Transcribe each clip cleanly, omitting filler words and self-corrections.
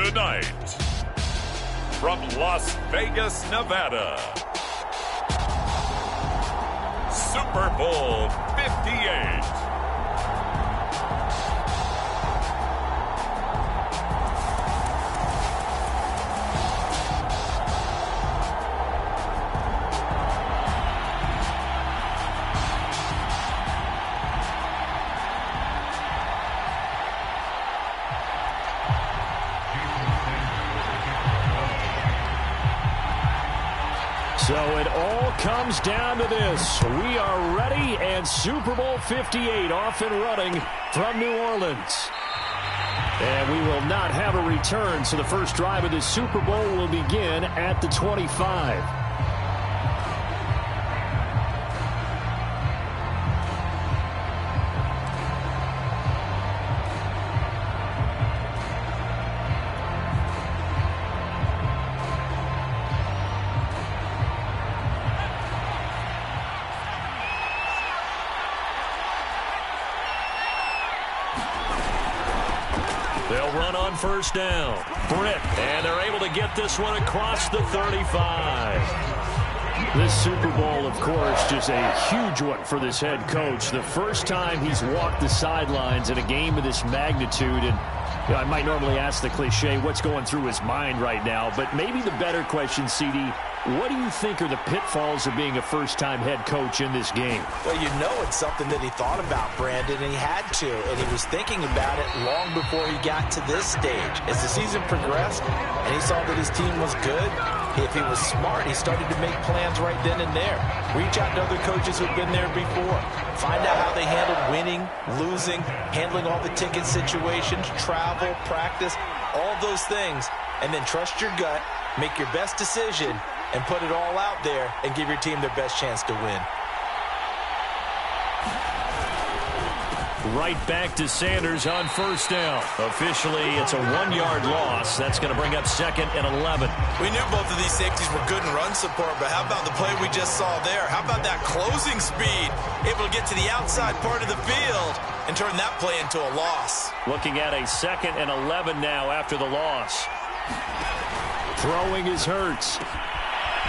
Tonight, from Las Vegas, Nevada, Super Bowl 58. So it all comes down to this. We are ready, and Super Bowl 58 off and running from New Orleans. And we will not have a return, so the first drive of this Super Bowl will begin at the 25. They'll run on first down. Britt, and they're able to get this one across the 35. This Super Bowl, of course, just a huge one for this head coach. The first time he's walked the sidelines in a game of this magnitude. And you know, I might normally ask the cliche, what's going through his mind right now? But maybe the better question, CD, what do you think are the pitfalls of being a first-time head coach in this game? Well, you know it's something that he thought about, Brandon, and he had to. And he was thinking about it long before he got to this stage. As the season progressed and he saw that his team was good, if he was smart, he started to make plans right then and there. Reach out to other coaches who've been there before. Find out how they handled winning, losing, handling all the ticket situations, travel, practice, all those things. And then trust your gut, make your best decision, and put it all out there and give your team their best chance to win. Right back to Sanders on first down. Officially, it's a 1-yard loss. That's going to bring up 2nd and 11. We knew both of these safeties were good in run support, but how about the play we just saw there? How about that closing speed? Able to get to the outside part of the field and turn that play into a loss. Looking at a 2nd and 11 now after the loss. Throwing is Hurts.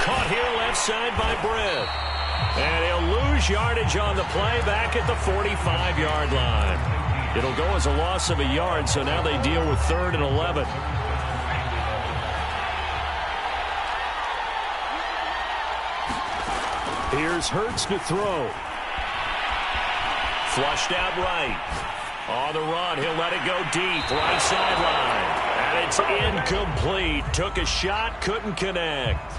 Caught here left side by Britt. And he'll lose yardage on the play back at the 45-yard line. It'll go as a loss of a yard, so now they deal with 3rd and 11. Here's Hurts to throw. Flushed out right. On the run, he'll let it go deep. Right sideline. And it's incomplete. Took a shot, couldn't connect.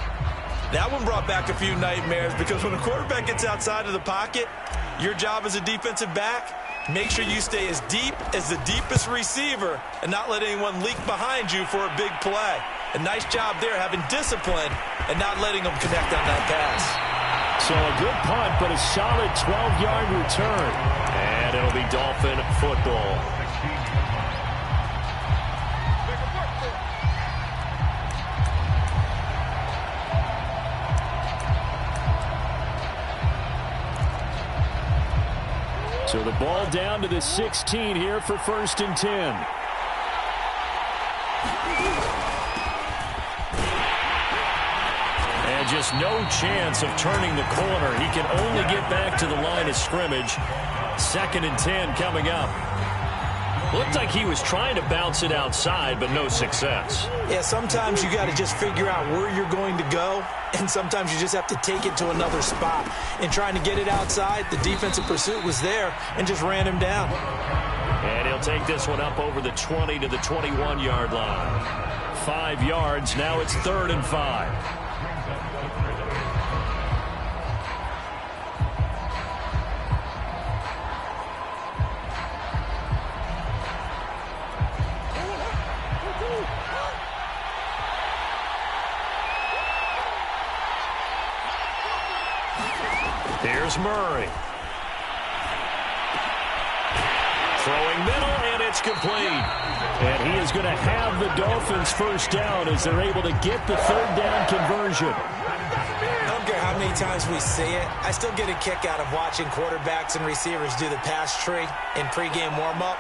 That one brought back a few nightmares because when a quarterback gets outside of the pocket, your job as a defensive back, make sure you stay as deep as the deepest receiver and not let anyone leak behind you for a big play. A nice job there having discipline and not letting them connect on that pass. So a good punt, but a solid 12-yard return. And it'll be Dolphin football. So the ball down to the 16 here for 1st and 10. And just no chance of turning the corner. He can only get back to the line of scrimmage. 2nd and 10 coming up. Looked like he was trying to bounce it outside, but no success. Yeah, sometimes you got to just figure out where you're going to go, and sometimes you just have to take it to another spot. In trying to get it outside, the defensive pursuit was there and just ran him down. And he'll take this one up over the 20 to the 21-yard line. 5 yards, now it's 3rd and 5. Here's Murray. Throwing middle, and it's complete. And he is going to have the Dolphins first down as they're able to get the 3rd down conversion. I don't care how many times we see it. I still get a kick out of watching quarterbacks and receivers do the pass tree in pregame warm-up.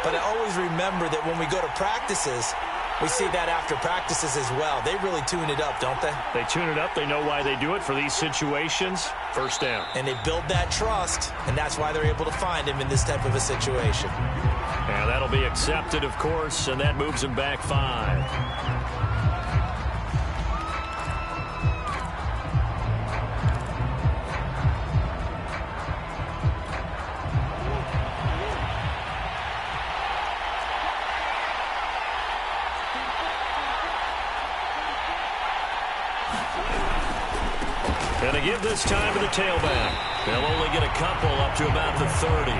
But I always remember that when we go to practices, We see that after practices as well. They really tune it up, don't they? They tune it up. They know why they do it for these situations. First down. And they build that trust, and that's why they're able to find him in this type of a situation. And that'll be accepted, of course, and that moves him back 5. And to give this time to the tailback. They'll only get a couple up to about the 30.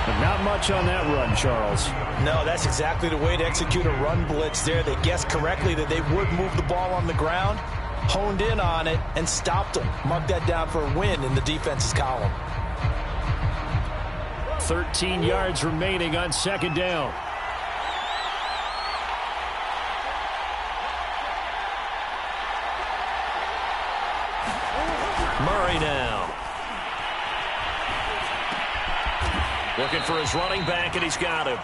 But not much on that run, Charles. No, that's exactly the way to execute a run blitz there. They guessed correctly that they would move the ball on the ground, honed in on it, and stopped them. Mark that down for a win in the defense's column. 13 yards remaining on second down. Murray now. Looking for his running back, and he's got him.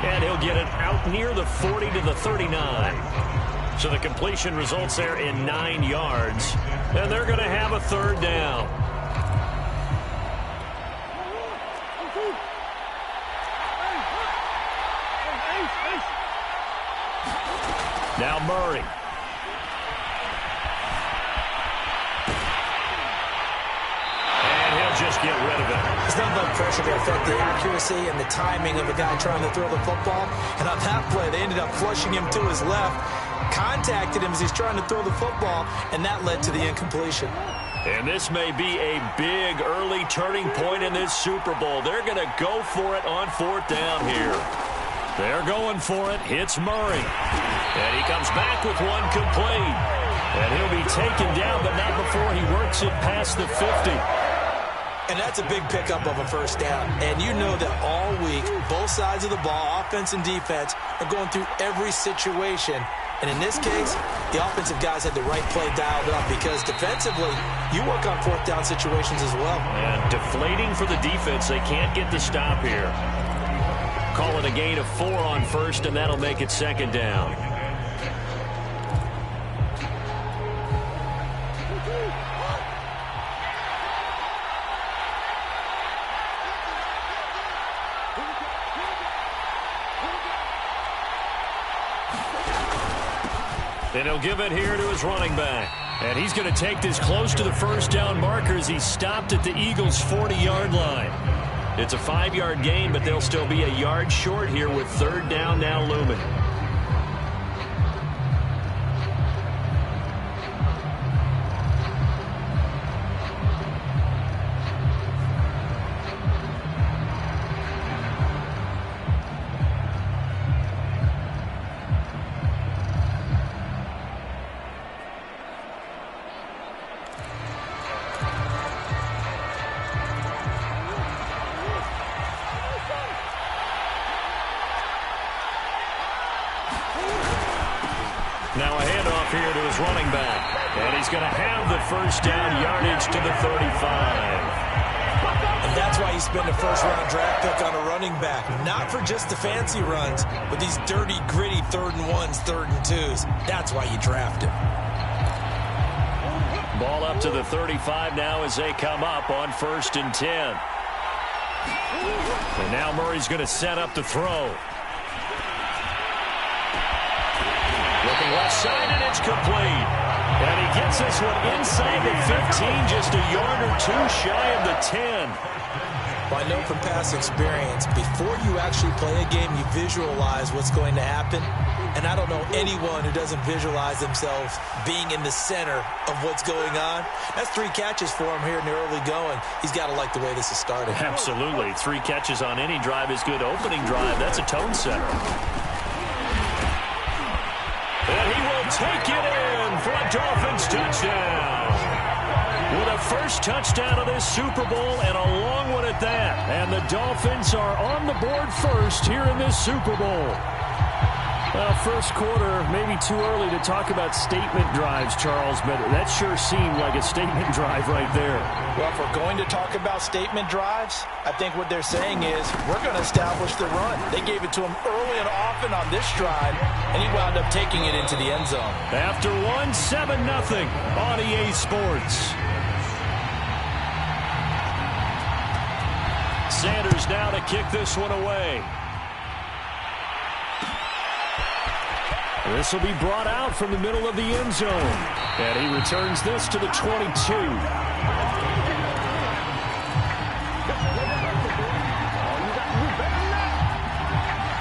And he'll get it out near the 40 to the 39. So the completion results there in 9 yards. And they're going to have a third down. Now Murray. Just get rid of it. There's nothing but pressure to affect the accuracy and the timing of a guy trying to throw the football. And on that play, they ended up flushing him to his left, contacted him as he's trying to throw the football, and that led to the incompletion. And this may be a big early turning point in this Super Bowl. They're going to go for it on fourth down here. They're going for it. Hits Murray. And he comes back with one complete. And he'll be taken down, but not before he works it past the 50. And that's a big pickup of a first down. And you know that all week, both sides of the ball, offense and defense, are going through every situation. And in this case, the offensive guys had the right play dialed up because defensively, you work on fourth down situations as well. And deflating for the defense. They can't get the stop here. Call it a gain of 4 on first, and that'll make it second down. And he'll give it here to his running back. And he's going to take this close to the first down marker as he's stopped at the Eagles' 40-yard line. It's a 5-yard gain, but they'll still be a yard short here with third down now looming. Now a handoff here to his running back. And he's going to have the first down yardage to the 35. And that's why you spend a first-round draft pick on a running back. Not for just the fancy runs, but these dirty, gritty 3rd and 1s, 3rd and 2s. That's why you draft him. Ball up to the 35 now as they come up on 1st and 10. And now Murray's going to set up the throw. Looking left side, and it's complete. And he gets this one inside the 15, just a yard or two shy of the 10. Well, I know from past experience, before you actually play a game, you visualize what's going to happen. And I don't know anyone who doesn't visualize themselves being in the center of what's going on. That's 3 catches for him here in the early going. He's got to like the way this is started. Absolutely. 3 catches on any drive is good. Opening drive, that's a tone setter. And he will take it in for a Dolphins touchdown. With a first touchdown of this Super Bowl and a long one at that. And the Dolphins are on the board first here in this Super Bowl. Well, first quarter, maybe too early to talk about statement drives, Charles, but that sure seemed like a statement drive right there. Well, if we're going to talk about statement drives, I think what they're saying is we're going to establish the run. They gave it to him early and often on this drive, and he wound up taking it into the end zone. After 7-0 on EA Sports. Sanders now to kick this one away. This will be brought out from the middle of the end zone. And he returns this to the 22.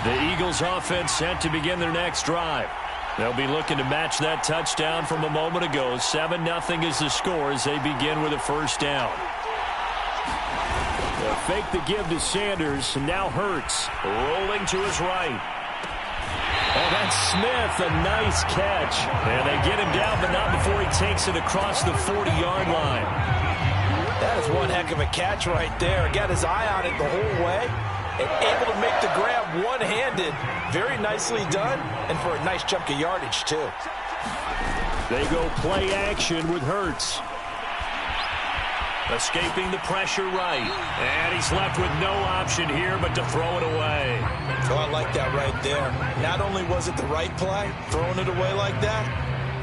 The Eagles offense set to begin their next drive. They'll be looking to match that touchdown from a moment ago. 7-0 is the score as they begin with a first down. They'll fake the give to Sanders, and now Hurts rolling to his right. Oh, that's Smith, a nice catch. And they get him down, but not before he takes it across the 40-yard line. That is one heck of a catch right there. Got his eye on it the whole way. And able to make the grab one-handed. Very nicely done, and for a nice chunk of yardage, too. They go play action with Hurts. Escaping the pressure right. And he's left with no option here but to throw it away. Oh, I like that right there. Not only was it the right play, throwing it away like that,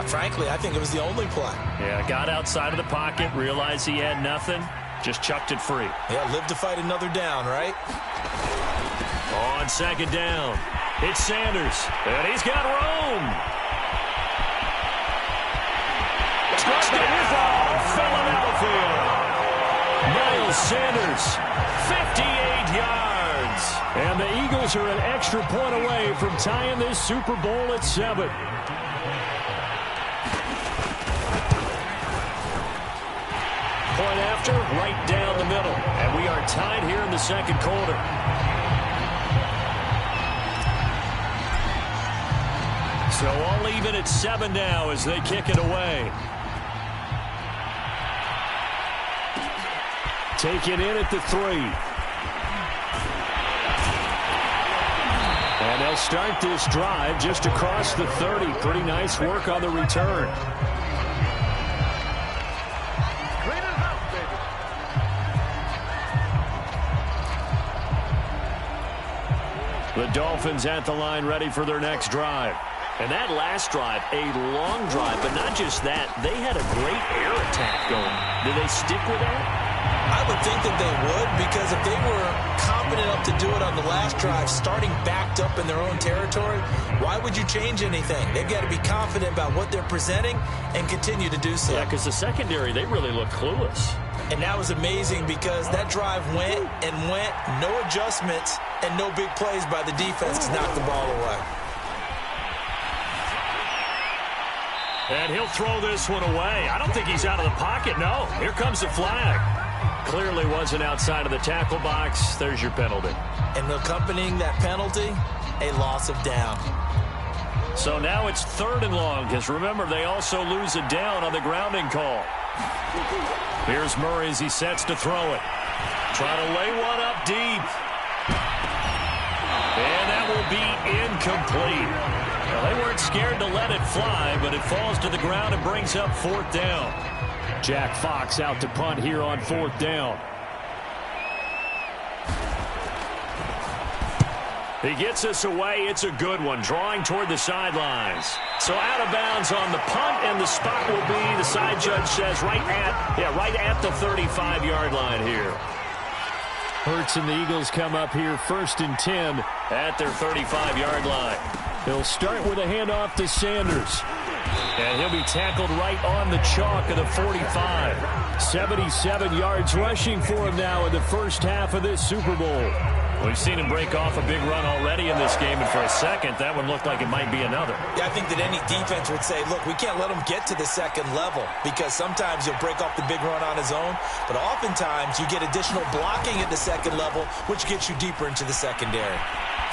frankly, I think it was the only play. Yeah, got outside of the pocket, realized he had nothing, just chucked it free. Yeah, live to fight another down, right? On second down, it's Sanders, and he's got room. Touchdown, Philadelphia. Miles Sanders, 58 yards. And the Eagles are an extra point away from tying this Super Bowl at 7. Point after, right down the middle. And we are tied here in the second quarter. So all even at 7 now as they kick it away. Taken in at the 3. And they'll start this drive just across the 30. Pretty nice work on the return. The Dolphins at the line ready for their next drive. And that last drive, a long drive, but not just that. They had a great air attack going. Did they stick with that? I would think that they would, because if they were confident enough to do it on the last drive, starting backed up in their own territory, why would you change anything? They've got to be confident about what they're presenting and continue to do so. Yeah, because the secondary, they really look clueless. And that was amazing because that drive went and went, no adjustments, and no big plays by the defense to knock the ball away. And he'll throw this one away. I don't think he's out of the pocket, no. Here comes the flag. Clearly wasn't outside of the tackle box. There's your penalty. And accompanying that penalty, a loss of down. So now it's 3rd and long, because remember, they also lose a down on the grounding call. Here's Murray as he sets to throw it. Trying to lay one up deep. And that will be incomplete. Well, they weren't scared to let it fly, but it falls to the ground and brings up 4th down. Jack Fox out to punt here on 4th down. He gets us away. It's a good one, drawing toward the sidelines. So out of bounds on the punt, and the spot will be, the side judge says, right at the 35-yard line here. Hurts and the Eagles come up here 1st and 10 at their 35-yard line. He'll start with a handoff to Sanders. And he'll be tackled right on the chalk of the 45. 77 yards rushing for him now in the first half of this Super Bowl. We've seen him break off a big run already in this game, and for a second, that one looked like it might be another. Yeah, I think that any defense would say, look, we can't let him get to the second level, because sometimes he'll break off the big run on his own, but oftentimes you get additional blocking at the second level, which gets you deeper into the secondary.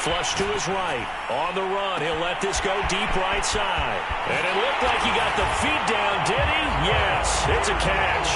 Flush to his right. On the run, he'll let this go deep right side. And it looked like he got the feet down, did he? Yes, it's a catch.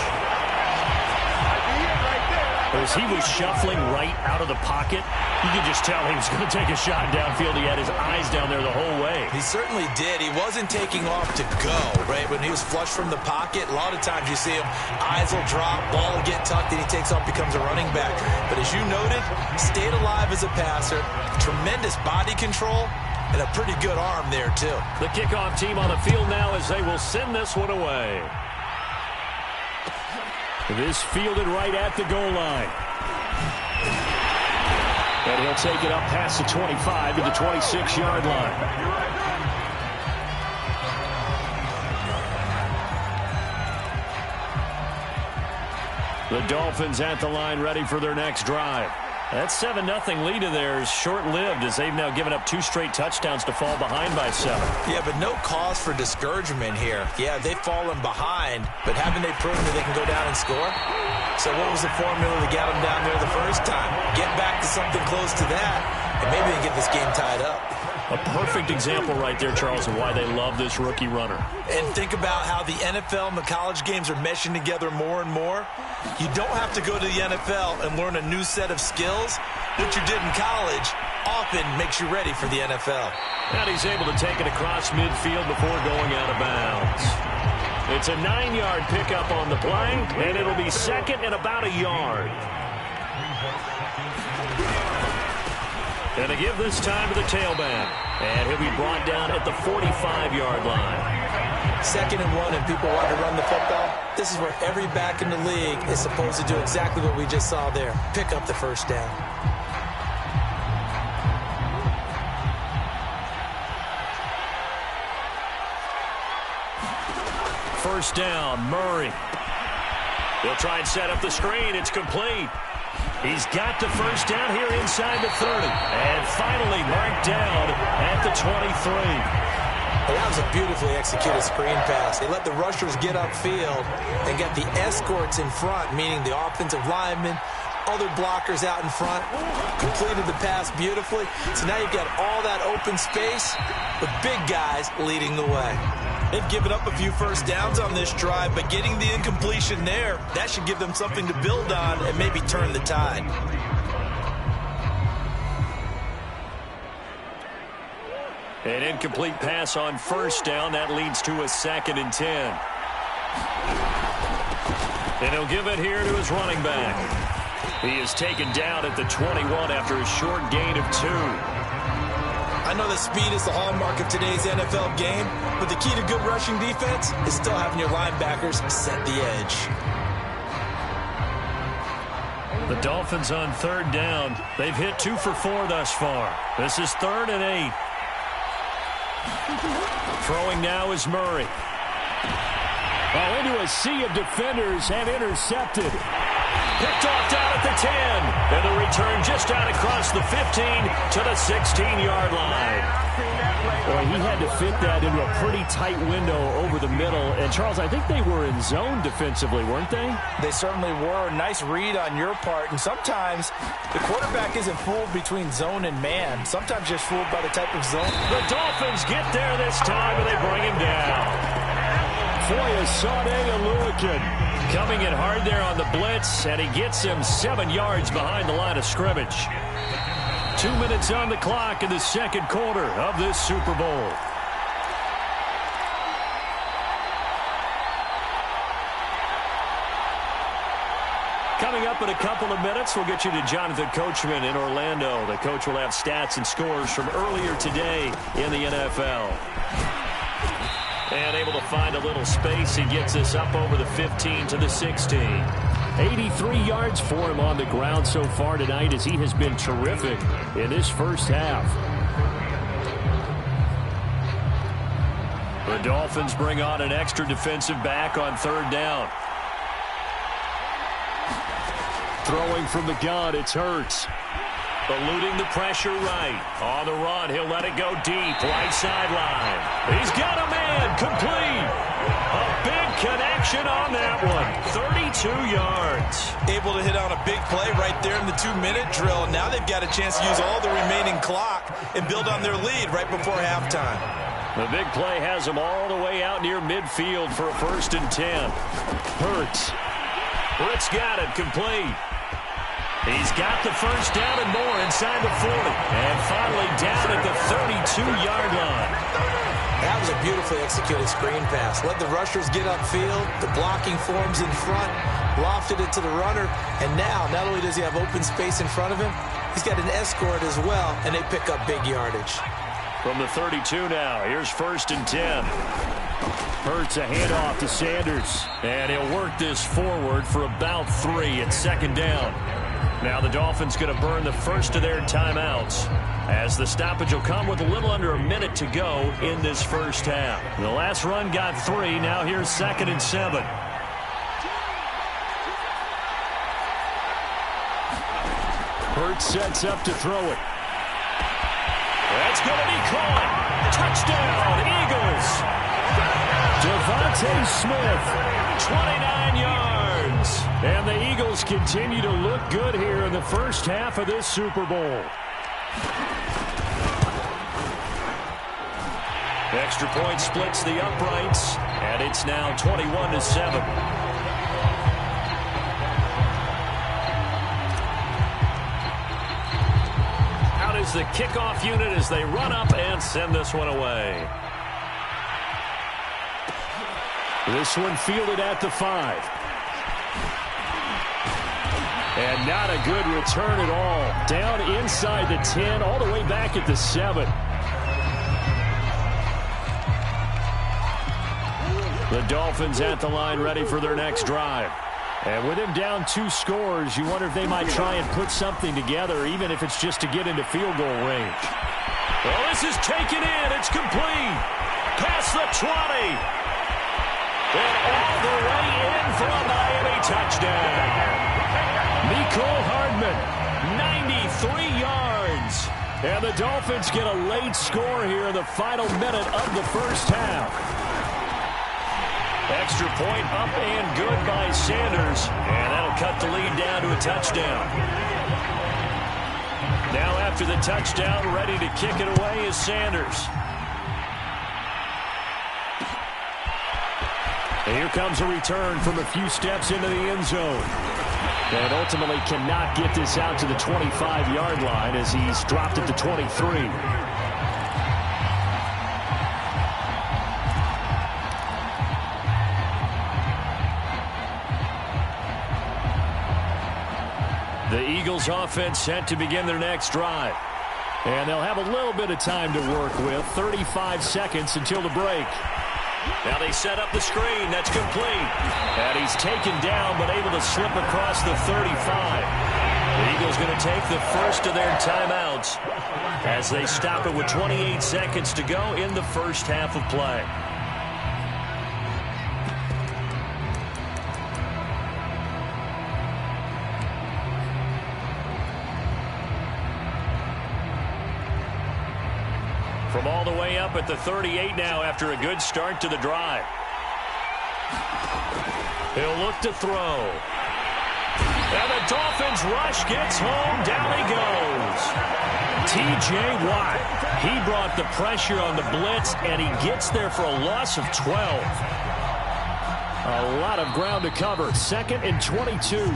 As he was shuffling right out of the pocket, you could just tell he was going to take a shot downfield. He had his eyes down there the whole way. He certainly did. He wasn't taking off to go, right? When he was flush from the pocket, a lot of times you see him, eyes will drop, ball will get tucked, and he takes off, becomes a running back. But as you noted, stayed alive as a passer, tremendous body control, and a pretty good arm there, too. The kickoff team on the field now as they will send this one away. This fielded right at the goal line. And he'll take it up past the 25 to the 26-yard line. The Dolphins at the line ready for their next drive. That 7-0 lead of theirs short-lived as they've now given up 2 straight touchdowns to fall behind by 7. Yeah, but no cause for discouragement here. Yeah, they've fallen behind, but haven't they proven that they can go down and score? So what was the formula that got them down there the first time? Get back to something close to that, and maybe they get this game tied up. A perfect example right there, Charles, of why they love this rookie runner. And think about how the NFL and the college games are meshing together more and more. You don't have to go to the NFL and learn a new set of skills. What you did in college often makes you ready for the NFL. And he's able to take it across midfield before going out of bounds. It's a 9-yard pickup on the play, and it'll be second and about a yard. And they give this time to the tailback. And he'll be brought down at the 45-yard line. 2nd and 1 and people want to run the football. This is where every back in the league is supposed to do exactly what we just saw there. Pick up the first down. First down, Murray. He'll try and set up the screen. It's complete. He's got the first down here inside the 30. And finally marked down at the 23. That was a beautifully executed screen pass. They let the rushers get upfield and get the escorts in front, meaning the offensive linemen, other blockers out in front, completed the pass beautifully. So now you've got all that open space with big guys leading the way. They've given up a few first downs on this drive, but getting the incompletion there, that should give them something to build on and maybe turn the tide. An incomplete pass on first down. That leads to a 2nd and 10. And he'll give it here to his running back. He is taken down at the 21 after a short gain of 2. I know that speed is the hallmark of today's NFL game, but the key to good rushing defense is still having your linebackers set the edge. The Dolphins on 3rd down. They've hit 2 for 4 thus far. This is 3rd and 8. Throwing now is Murray. Oh, into a sea of defenders and intercepted. Picked off down at the 10. And the return just out across the 15 to the 16-yard line. Boy, he had to fit that into a pretty tight window over the middle. And, Charles, I think they were in zone defensively, weren't they? They certainly were. Nice read on your part. And sometimes the quarterback isn't fooled between zone and man. Sometimes just fooled by the type of zone. The Dolphins get there this time, and they bring him down. Foyesade Aluakin coming in hard there on the blitz, and he gets him 7 yards behind the line of scrimmage. 2 minutes on the clock in the 2nd quarter of this Super Bowl. Coming up in a couple of minutes, we'll get you to Jonathan Coachman in Orlando. The coach will have stats and scores from earlier today in the NFL. And able to find a little space. He gets us up over the 15 to the 16. 83 yards for him on the ground so far tonight as he has been terrific in this first half. The Dolphins bring on an extra defensive back on 3rd down. Throwing from the gun, it's Hurts. Eluding the pressure right. On the run, he'll let it go deep. Right sideline. He's got a man. Complete. A big connection on that one. 32 yards. Able to hit on a big play right there in the 2-minute drill. Now they've got a chance to use all the remaining clock and build on their lead right before halftime. The big play has them all the way out near midfield for a 1st and 10. Hurts. Britt's got it. Complete. He's got the first down and more inside the 40. And finally down at the 32-yard line. That was a beautifully executed screen pass. Let the rushers get upfield. The blocking forms in front. Lofted it to the runner. And now, not only does he have open space in front of him, he's got an escort as well, and they pick up big yardage. From the 32 now, here's 1st and 10. Hurts a handoff to Sanders. And he'll work this forward for about 3 at 2nd down. Now the Dolphins going to burn the first of their timeouts, as the stoppage will come with a little under a minute to go in this first half. The last run got 3. Now here's 2nd and 7. Hurts sets up to throw it. That's going to be caught. Touchdown, Eagles. Devontae Smith, 29 yards. And the Eagles continue to look good here in the first half of this Super Bowl. Extra point splits the uprights, and it's now 21-7. Out is the kickoff unit as they run up and send this one away. This one fielded at the 5. And not a good return at all. Down inside the 10, all the way back at the 7. The Dolphins at the line ready for their next drive. And with him down 2 scores, you wonder if they might try and put something together, even if it's just to get into field goal range. Well, this is taken in. It's complete. Past the 20. And all the way in for a Miami touchdown. Mecole Hardman, 93 yards. And the Dolphins get a late score here in the final minute of the first half. Extra point up and good by Sanders. And that'll cut the lead down to a touchdown. Now after the touchdown, ready to kick it away is Sanders. And here comes a return from a few steps into the end zone. And ultimately cannot get this out to the 25-yard line as he's dropped at the 23. The Eagles offense set to begin their next drive. And they'll have a little bit of time to work with. 35 seconds until the break. Now they set up the screen. That's complete. And he's taken down but able to slip across the 35. The Eagles going to take the first of their timeouts as they stop it with 28 seconds to go in the first half of play. From all the way up at the 38 now after a good start to the drive. He'll look to throw. And the Dolphins rush gets home. Down he goes. T.J. Watt. He brought the pressure on the blitz, and he gets there for a loss of 12. A lot of ground to cover. 2nd and 22.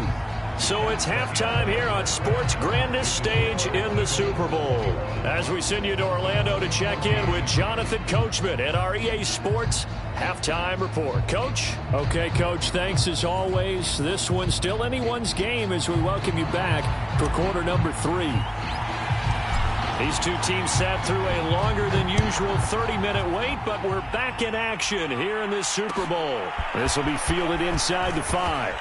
So it's halftime here on sports' grandest stage in the Super Bowl. As we send you to Orlando to check in with Jonathan Coachman at our EA Sports Halftime Report. Coach? Okay, Coach, thanks as always. This one's still anyone's game as we welcome you back for quarter number 3. These two teams sat through a longer than usual 30-minute wait, but we're back in action here in this Super Bowl. This will be fielded inside the 5.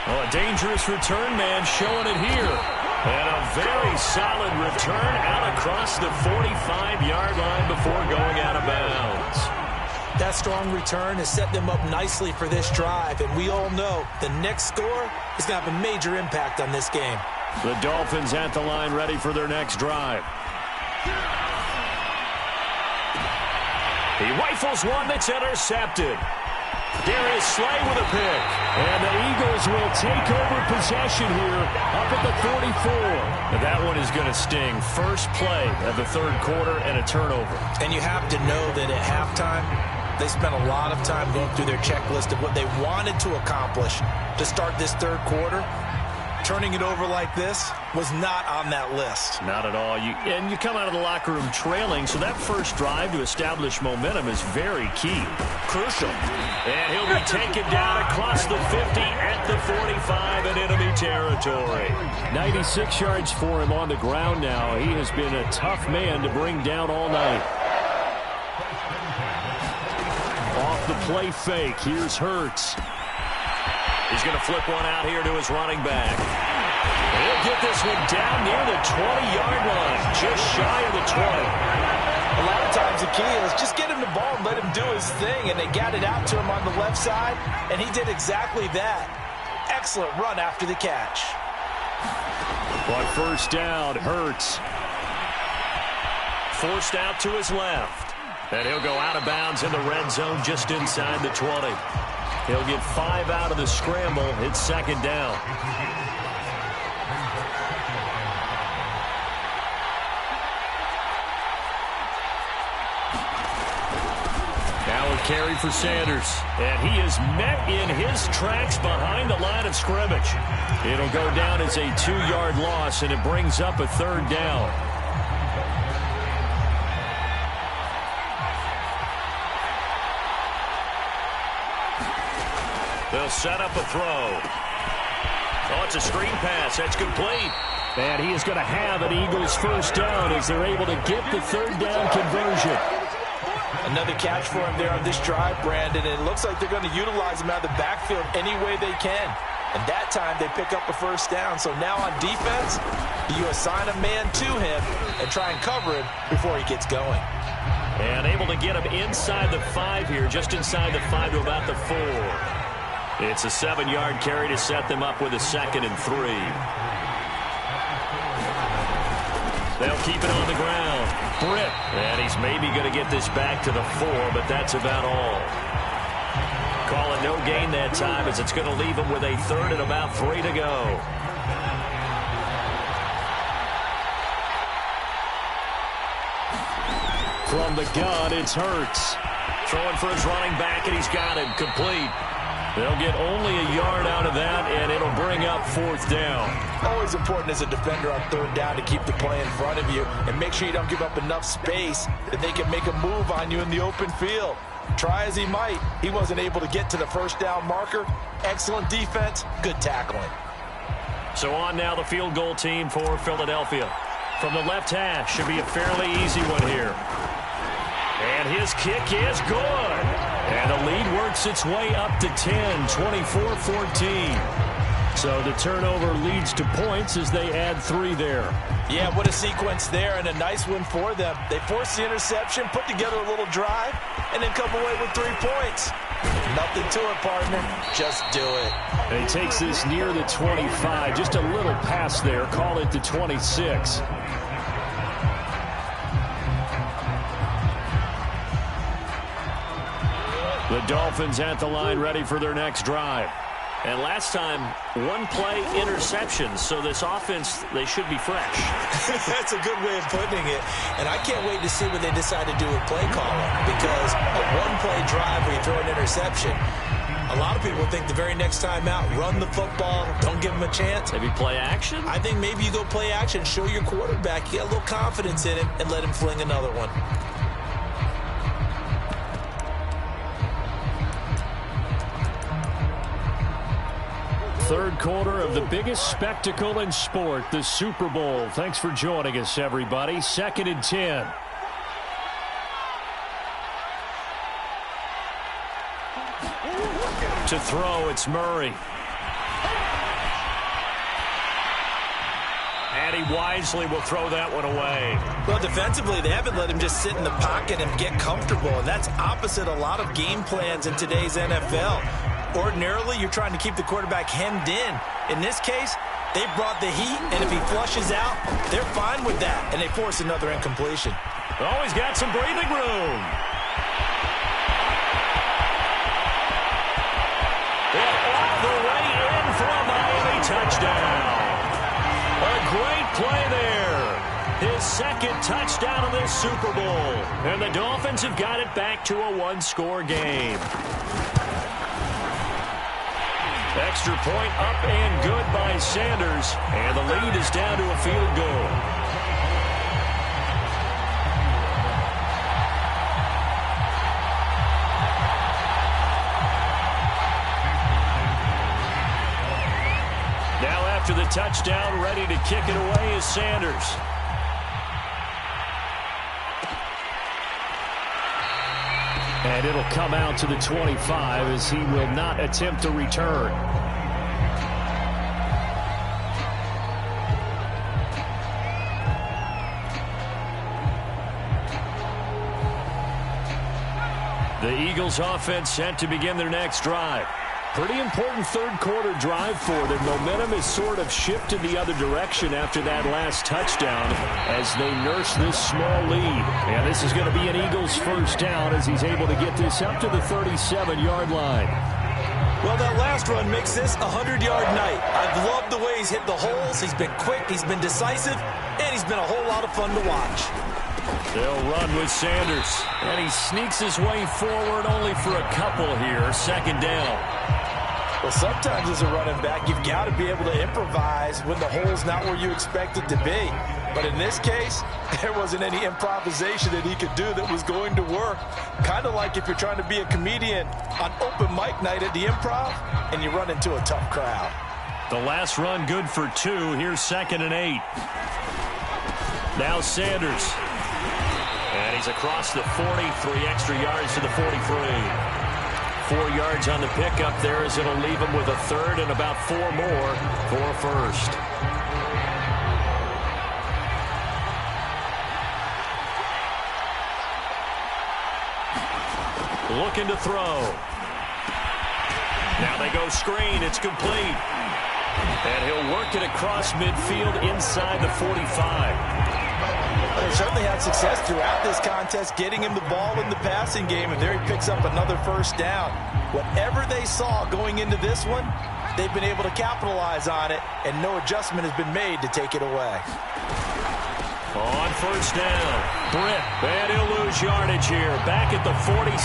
Well, a dangerous return man showing it here. And a very solid return out across the 45-yard line before going out of bounds. That strong return has set them up nicely for this drive, and we all know the next score is going to have a major impact on this game. The Dolphins at the line ready for their next drive. He rifles one that's intercepted. Darius Slay with a pick. And the Eagles will take over possession here up at the 44. And that one is going to sting. First play of the third quarter and a turnover. And you have to know that at halftime, they spent a lot of time going through their checklist of what they wanted to accomplish to start this third quarter. turning it over like this was not on that list. Not at all. You come out of the locker room trailing, so that first drive to establish momentum is very key. Crucial. And he'll be taken down across the 50 at the 45 in enemy territory. 96 yards for him on the ground now. He has been a tough man to bring down all night. Off the play fake, here's Hurts. He's going to flip one out here to his running back. He'll get this one down near the 20-yard line, just shy of the 20. A lot of times the key is just get him the ball and let him do his thing, and they got it out to him on the left side, and he did exactly that. Excellent run after the catch. On first down, Hurts. Forced out to his left. And he'll go out of bounds in the red zone just inside the 20. He'll get 5 out of the scramble. It's second down. Now a carry for Sanders. And he is met in his tracks behind the line of scrimmage. It'll go down as a 2-yard loss, and it brings up a third down. They'll set up a throw. Oh, it's a screen pass. That's complete. And he is going to have an Eagles first down as they're able to get the third down conversion. Another catch for him there on this drive, Brandon. And it looks like they're going to utilize him out of the backfield any way they can. And that time they pick up a first down. So now on defense, you assign a man to him and try and cover him before he gets going. And able to get him inside the 5 here, just inside the 5 to about the 4. It's a 7-yard carry to set them up with a 2nd and 3. They'll keep it on the ground. Britt. And he's maybe going to get this back to the 4, but that's about all. Call it no gain that time as it's going to leave him with a 3rd and about 3 to go. From the gun, it's Hurts. Throwing for his running back, and he's got it complete. They'll get only a yard out of that, and it'll bring up 4th down. Always important as a defender on 3rd down to keep the play in front of you and make sure you don't give up enough space that they can make a move on you in the open field. Try as he might, he wasn't able to get to the first down marker. Excellent defense, good tackling. So on now the field goal team for Philadelphia. From the left hash, should be a fairly easy one here. And his kick is good. And the lead works its way up to 10, 24-14. So the turnover leads to points as they add 3 there. Yeah, what a sequence there, and a nice one for them. They forced the interception, put together a little drive, and then come away with 3 points. Nothing to it, partner. Just do it. And he takes this near the 25. Just a little pass there. Call it the 26. The Dolphins at the line ready for their next drive. And last time, 1-play interceptions. So this offense, they should be fresh. That's a good way of putting it. And I can't wait to see what they decide to do with play calling. Because a 1-play drive where you throw an interception, a lot of people think the very next time out, run the football, don't give them a chance. Maybe play action? I think maybe you go play action, show your quarterback, you get a little confidence in him, and let him fling another one. Third quarter of the biggest spectacle in sport, the Super Bowl. Thanks for joining us, everybody. 2nd and 10. To throw, it's Murray. And he wisely will throw that one away. Well, defensively, they haven't let him just sit in the pocket and get comfortable. And that's opposite a lot of game plans in today's NFL. Ordinarily, you're trying to keep the quarterback hemmed in. In this case, they brought the heat, and if he flushes out, they're fine with that, and they force another incompletion. Oh, he's got some breathing room. And all the way in for a Miami touchdown. A great play there. His 2nd touchdown of this Super Bowl. And the Dolphins have got it back to a 1-score game. Extra point up and good by Sanders. And the lead is down to a field goal. Now after the touchdown, ready to kick it away is Sanders. And it'll come out to the 25 as he will not attempt a return. The Eagles offense set to begin their next drive. Pretty important third-quarter drive for them. Momentum has sort of shifted the other direction after that last touchdown as they nurse this small lead. And this is going to be an Eagles first down as he's able to get this up to the 37-yard line. Well, that last run makes this a 100-yard night. I've loved the way he's hit the holes. He's been quick, he's been decisive, and he's been a whole lot of fun to watch. They'll run with Sanders. And he sneaks his way forward only for a couple here. Second down. Well, sometimes as a running back, you've got to be able to improvise when the hole's not where you expect it to be. But in this case, there wasn't any improvisation that he could do that was going to work. Kind of like if you're trying to be a comedian on open mic night at the Improv and you run into a tough crowd. The last run good for 2. Here's 2nd and 8. Now Sanders. And he's across the 40, 3 extra yards to the 43. 4 yards on the pickup there as it'll leave him with a third and about 4 more for a first. Looking to throw. Now they go screen. It's complete. And he'll work it across midfield inside the 45. They certainly had success throughout this contest getting him the ball in the passing game, and there he picks up another first down. Whatever they saw going into this one, they've been able to capitalize on it, and no adjustment has been made to take it away. On first down, Britt, and he'll lose yardage here, back at the 47.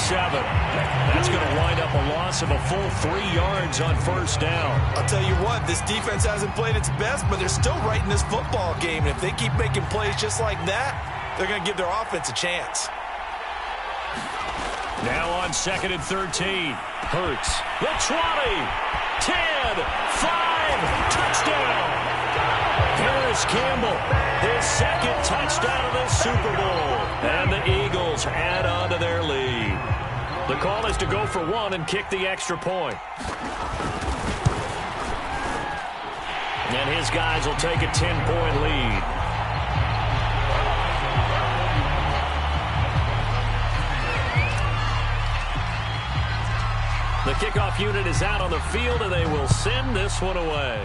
That's going to wind up a loss of a full 3 yards on first down. I'll tell you what, this defense hasn't played its best, but they're still right in this football game. And if they keep making plays just like that, they're going to give their offense a chance. Now on 2nd and 13, Hurts, the 20, 10, 5, touchdown. Harris Campbell, his 2nd touchdown of the Super Bowl. And the Eagles add on to their lead. The call is to go for 1 and kick the extra point. And his guys will take a 10-point lead. The kickoff unit is out on the field, and they will send this one away.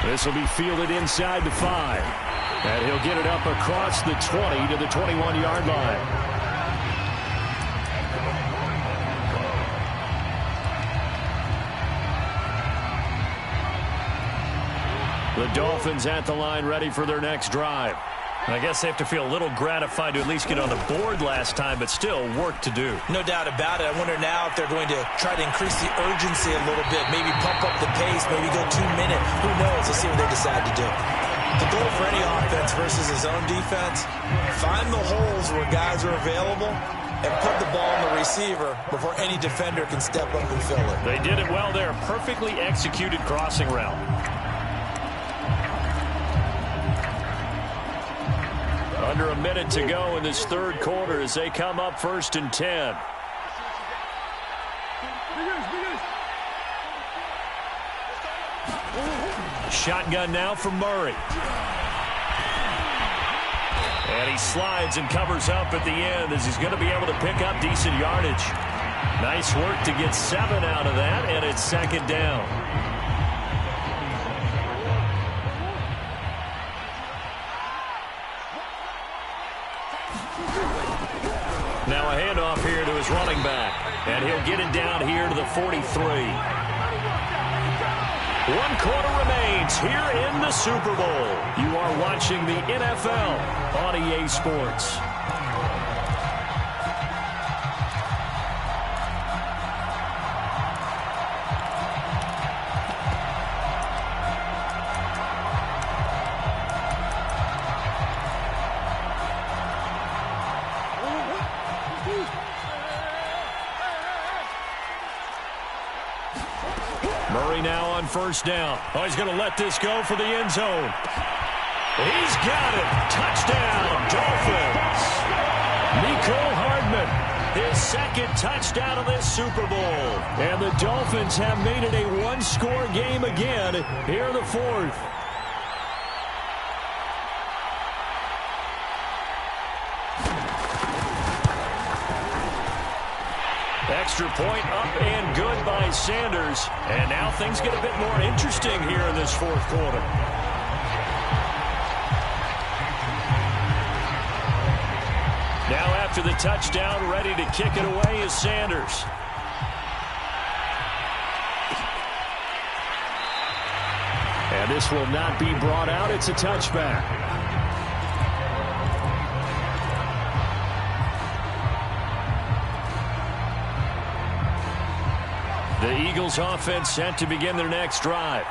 This will be fielded inside the 5. And he'll get it up across the 20 to the 21-yard line. The Dolphins at the line ready for their next drive. I guess they have to feel a little gratified to at least get on the board last time, but still work to do. No doubt about it. I wonder now if they're going to try to increase the urgency a little bit, maybe pump up the pace, maybe go 2 minutes. Who knows? Let's see what they decide to do. The goal for any offense versus his own defense, find the holes where guys are available and put the ball on the receiver before any defender can step up and fill it. They did it well there. Perfectly executed crossing route. Under a minute to go in this third quarter as they come up 1st and 10. Shotgun now from Murray. And he slides and covers up at the end as he's going to be able to pick up decent yardage. Nice work to get 7 out of that, and it's 2nd down. Now a handoff here to his running back. And he'll get it down here to the 43. 1 quarter remains here in the Super Bowl. You are watching the NFL on EA Sports. Murray now on first down. Oh, he's going to let this go for the end zone. He's got it. Touchdown, Dolphins. Mecole Hardman, his second touchdown of this Super Bowl. And the Dolphins have made it a one-score game again here in the fourth. Extra point up and good by Sanders. And now things get a bit more interesting here in this fourth quarter. Now after the touchdown, ready to kick it away is Sanders. And this will not be brought out. It's a touchback. The Eagles offense set to begin their next drive.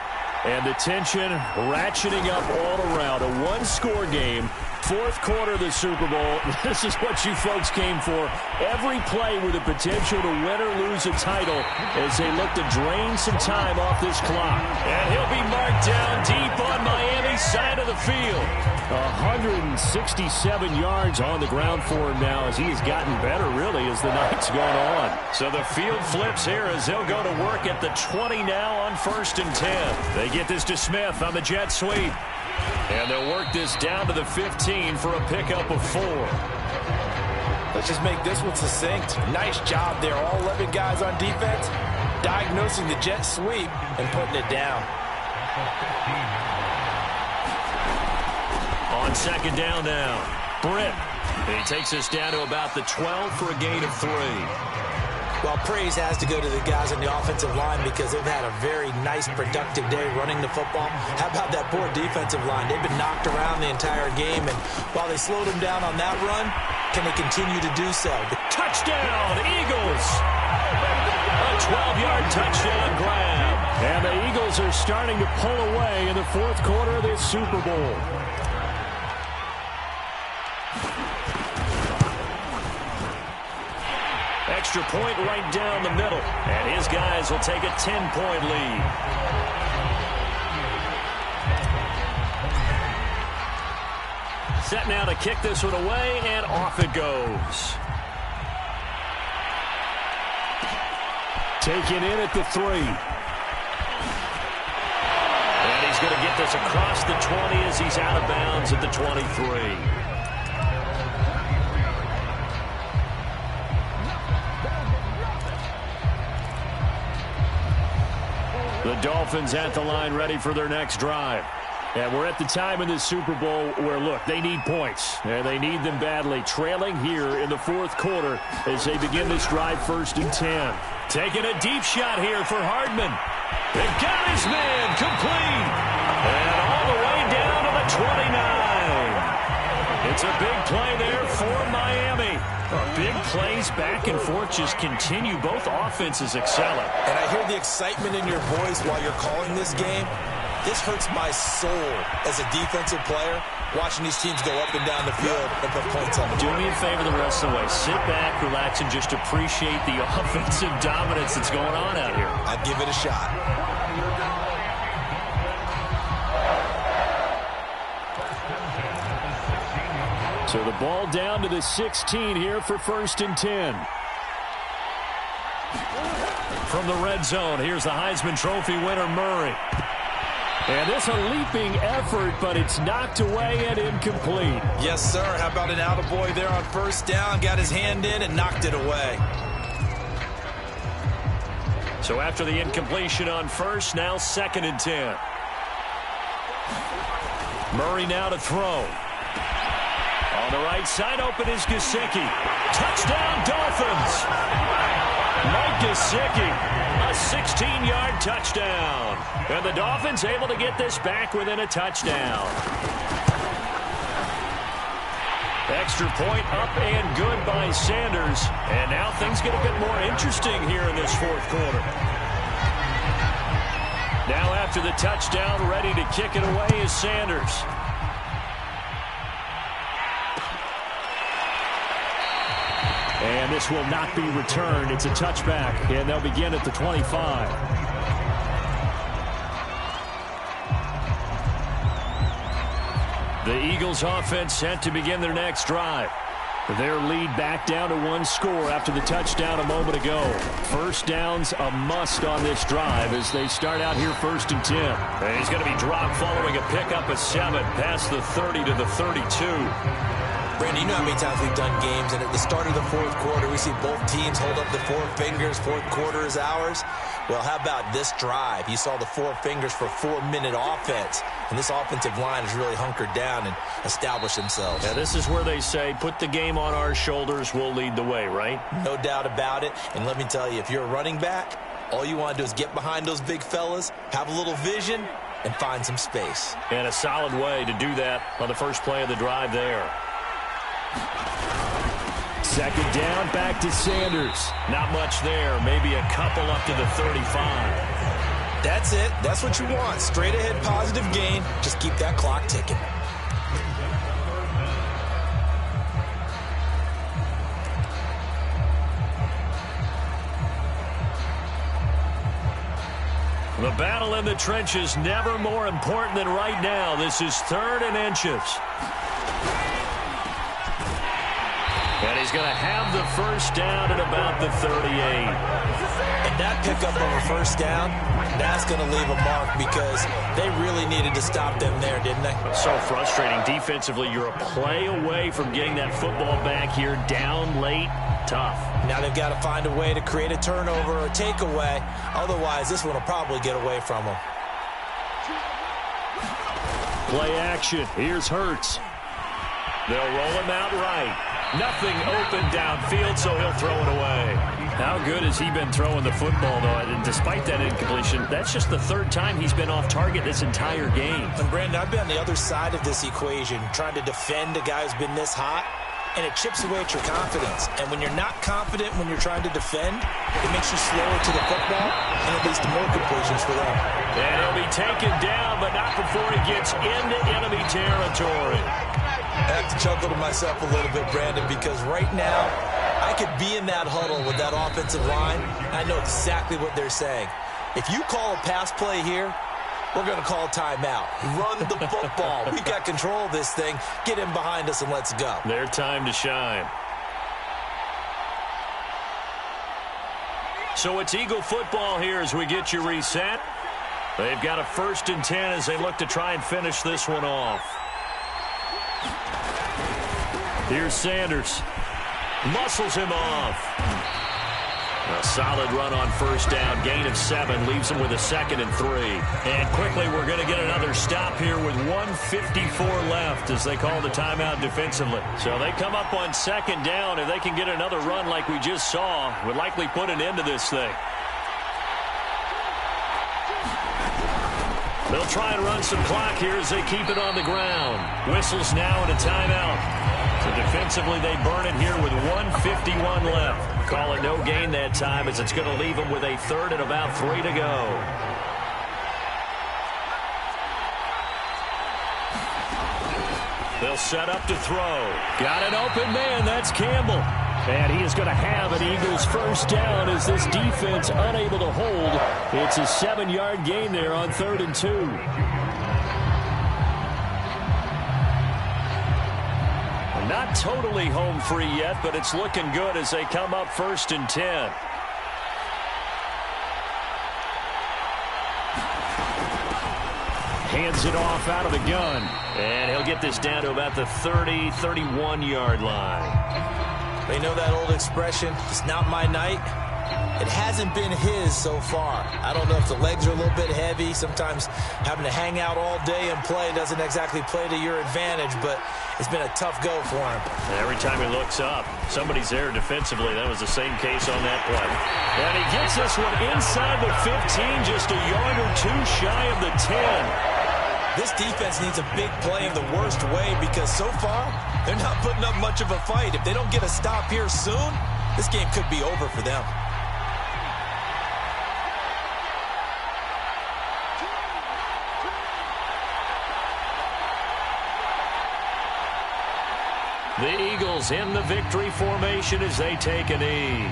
And the tension ratcheting up all around. A one-score game. Fourth quarter of the Super Bowl. This is what you folks came for. Every play with the potential to win or lose a title as they look to drain some time off this clock. And he'll be marked down deep on Miami's side of the field. 167 yards on the ground for him now as he has gotten better, really, as the night's gone on. So the field flips here as they'll go to work at the 20 now on 1st and 10. They get this to Smith on the jet sweep. And they'll work this down to the 15 for a pickup of 4. Let's just make this one succinct. Nice job there. All 11 guys on defense diagnosing the jet sweep and putting it down. On second down now, Britt. He takes us down to about the 12 for a gain of 3. Well, praise has to go to the guys on the offensive line because they've had a very nice, productive day running the football. How about that poor defensive line? They've been knocked around the entire game, and while they slowed them down on that run, can they continue to do so? Touchdown, Eagles! A 12-yard touchdown grab. And the Eagles are starting to pull away in the fourth quarter of this Super Bowl. Extra point right down the middle. And his guys will take a 10-point lead. Set now to kick this one away, and off it goes. Taken in at the 3. And he's going to get this across the 20 as he's out of bounds at the 23. The Dolphins at the line ready for their next drive. And we're at the time in this Super Bowl where, look, they need points. And they need them badly. Trailing here in the fourth quarter as they begin this drive 1st and 10. Taking a deep shot here for Hardman. They've got his man complete. And all the way down to the 29. It's a big play there for Miami. Big plays back and forth just continue. Both offenses excelling. And I hear the excitement in your voice while you're calling this game. This hurts my soul as a defensive player, watching these teams go up and down the field and put points on the board. Do me a favor the rest of the way. Sit back, relax, and just appreciate the offensive dominance that's going on out here. I'd give it a shot. So the ball down to the 16 here for 1st and 10. From the red zone, here's the Heisman Trophy winner, Murray. And this a leaping effort, but it's knocked away and incomplete. Yes, sir. How about an attaboy there on 1st down? Got his hand in and knocked it away. So after the incompletion on 1st, now 2nd and 10. Murray now to throw. On the right side, open is Gesicki. Touchdown, Dolphins! Mike Gesicki, a 16-yard touchdown. And the Dolphins able to get this back within a touchdown. Extra point up and good by Sanders. And now things get a bit more interesting here in this fourth quarter. Now after the touchdown, ready to kick it away is Sanders. And this will not be returned. It's a touchback, and they'll begin at the 25. The Eagles offense set to begin their next drive. Their lead back down to one score after the touchdown a moment ago. First down's a must on this drive as they start out here 1st and 10. And he's going to be dropped following a pickup of 7 past the 30 to the 32. Brandon, you know how many times we've done games, and at the start of the fourth quarter, we see both teams hold up the 4 fingers, fourth quarter is ours. Well, how about this drive? You saw the 4 fingers for 4-minute offense, and this offensive line has really hunkered down and established themselves. Yeah, this is where they say, put the game on our shoulders, we'll lead the way, right? No doubt about it, and let me tell you, if you're a running back, all you want to do is get behind those big fellas, have a little vision, and find some space. And a solid way to do that on the first play of the drive there. Second down, back to Sanders. Not much there. Maybe a couple up to the 35. That's it. That's what you want. Straight ahead positive gain. Just keep that clock ticking. The battle in the trenches never more important than right now. This is 3rd and inches. And he's going to have the first down at about the 38. And that pickup of a first down, that's going to leave a mark because they really needed to stop them there, didn't they? So frustrating. Defensively, you're a play away from getting that football back here down late. Tough. Now they've got to find a way to create a turnover or a takeaway. Otherwise, this one will probably get away from them. Play action. Here's Hurts. They'll roll him out right. Nothing open downfield, so he'll throw it away. How good has he been throwing the football, though? And despite that incompletion, that's just the 3rd time he's been off target this entire game. And, Brandon, I've been on the other side of this equation, trying to defend a guy who's been this hot, and it chips away at your confidence. And when you're not confident when you're trying to defend, it makes you slower to the football, and it leads to more completions for them. And he'll be taken down, but not before he gets into enemy territory. I have to chuckle to myself a little bit, Brandon, because right now I could be in that huddle with that offensive line. I know exactly what they're saying. If you call a pass play here, we're going to call timeout. Run the football. We've got control of this thing. Get in behind us and let's go. Their time to shine. So it's Eagle football here as we get you reset. They've got a 1st and 10 as they look to try and finish this one off. Here's Sanders. Muscles him off. A solid run on first down. Gain of 7 leaves him with a 2nd and 3. And quickly we're going to get another stop here with 1:54 left as they call the timeout defensively. So they come up on 2nd down. If they can get another run like we just saw, would likely put an end to this thing. They'll try and run some clock here as they keep it on the ground. Whistles now and a timeout. So defensively, they burn it here with 1:51 left. Call it no gain that time as it's going to leave them with a 3rd and about 3 to go. They'll set up to throw. Got an open man. That's Campbell. And he is going to have an Eagles first down as this defense unable to hold. It's a 7-yard gain there on 3rd and 2. Not totally home free yet, but it's looking good as they come up 1st and 10. Hands it off out of the gun. And he'll get this down to about the 30, 31-yard line. They know that old expression, it's not my night. It hasn't been his so far. I don't know if the legs are a little bit heavy. Sometimes having to hang out all day and play doesn't exactly play to your advantage, but it's been a tough go for him. Every time he looks up, somebody's there defensively. That was the same case on that play. And he gets this one inside the 15, just a yard or 2 shy of the 10. This defense needs a big play in the worst way because so far, they're not putting up much of a fight. If they don't get a stop here soon, this game could be over for them. The Eagles in the victory formation as they take a knee.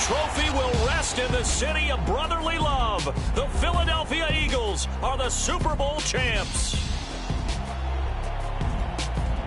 trophy will rest in the city of brotherly love. The Philadelphia Eagles are the Super Bowl champs.